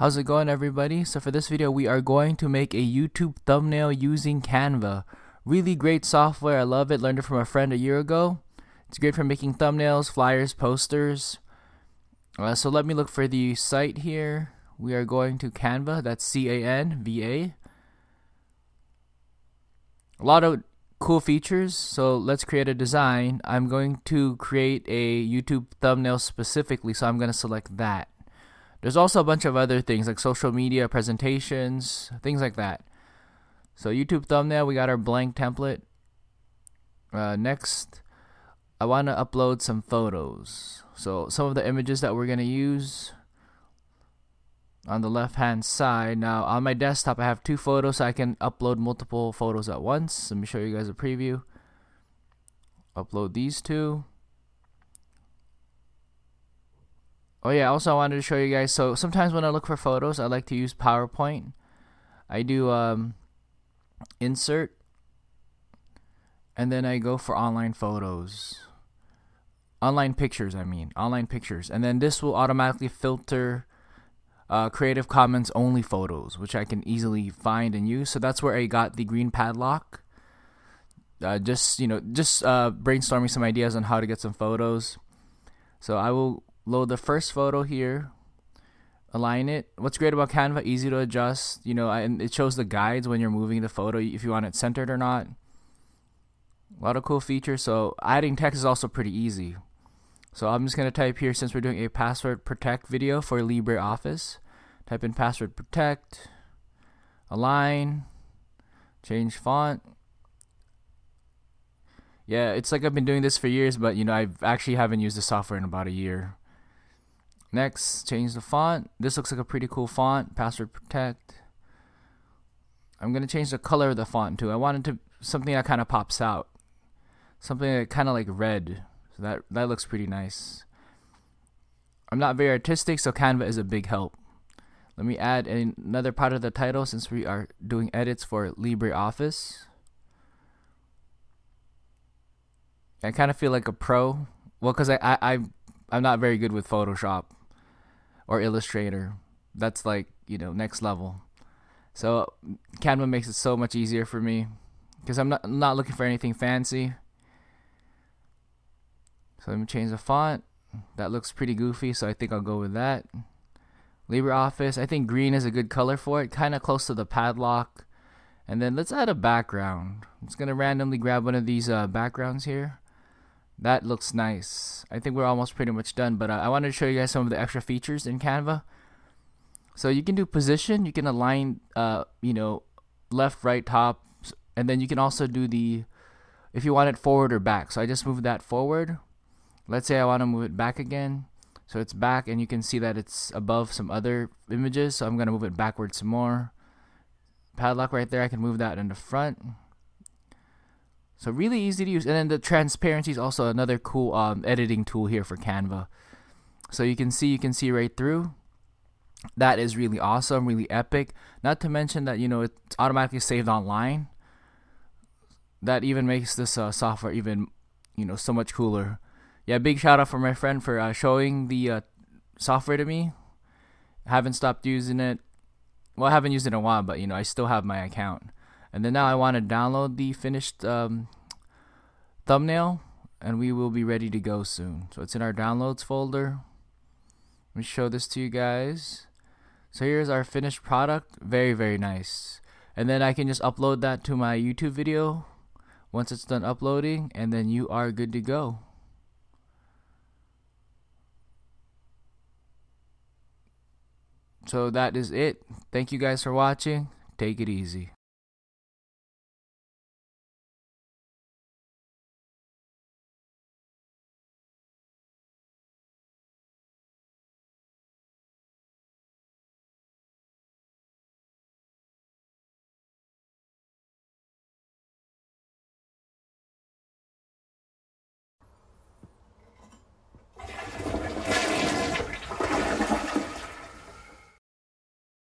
How's it going, everybody? So for this video we are going to make a YouTube thumbnail using Canva. Really great software. I love it. Learned it from a friend a year ago. It's great for making thumbnails, flyers, posters. So let me look for the site here. We are going to Canva. That's C-A-N-V-A. A lot of cool features. So let's create a design. I'm going to create a YouTube thumbnail specifically, so I'm going to select that. There's also a bunch of other things like social media, presentations, things like that. So YouTube thumbnail, we got our blank template. Next, I want to upload some photos. So some of the images that we're going to use on the left hand side. Now on my desktop I have two photos, so I can upload multiple photos at once. Let me show you guys a preview. Upload these two. Oh yeah, also I wanted to show you guys, so sometimes when I look for photos I like to use PowerPoint. I do insert, and then I go for online photos. Online pictures, and then this will automatically filter Creative Commons only photos, which I can easily find and use. So that's where I got the green padlock. Just brainstorming some ideas on how to get some photos. So I will load the first photo here, align it. What's great about Canva, easy to adjust, and it shows the guides when you're moving the photo if you want it centered or not. A lot of cool features. So adding text is also pretty easy. So I'm just going to type here, since we're doing a password protect video for LibreOffice, type in password protect, align, change font. Yeah, it's like I've been doing this for years, but I actually haven't used the software in about a year. Next, change the font. This looks like a pretty cool font, password protect. I'm going to change the color of the font too. I wanted to something that kind of pops out. Something that kind of like red. So that looks pretty nice. I'm not very artistic, so Canva is a big help. Let me add another part of the title since we are doing edits for LibreOffice. I kind of feel like a pro. Well, because I'm not very good with Photoshop or Illustrator. That's like, next level. So Canva makes it so much easier for me because I'm not looking for anything fancy. So let me change the font. That looks pretty goofy, so I think I'll go with that. LibreOffice, I think green is a good color for it, kind of close to the padlock. And then let's add a background. I'm just going to randomly grab one of these backgrounds here. That looks nice. I think we're almost pretty much done, but I wanted to show you guys some of the extra features in Canva. So you can do position, you can align, left, right, top, and then you can also do if you want it forward or back. So I just moved that forward. Let's say I want to move it back again. So it's back, and you can see that it's above some other images. So I'm going to move it backwards some more. Padlock right there, I can move that in the front. So really easy to use. And then the transparency is also another cool editing tool here for Canva. So you can see right through. That is really awesome, really epic. Not to mention that it's automatically saved online. That even makes this software even so much cooler. Yeah, big shout out for my friend for showing the software to me. I haven't stopped using it. Well, I haven't used it in a while, but I still have my account. And then now I want to download the finished thumbnail, and we will be ready to go soon. So it's in our downloads folder. Let me show this to you guys. So here's our finished product. Very, very nice. And then I can just upload that to my YouTube video once it's done uploading, and then you are good to go. So that is it. Thank you guys for watching. Take it easy.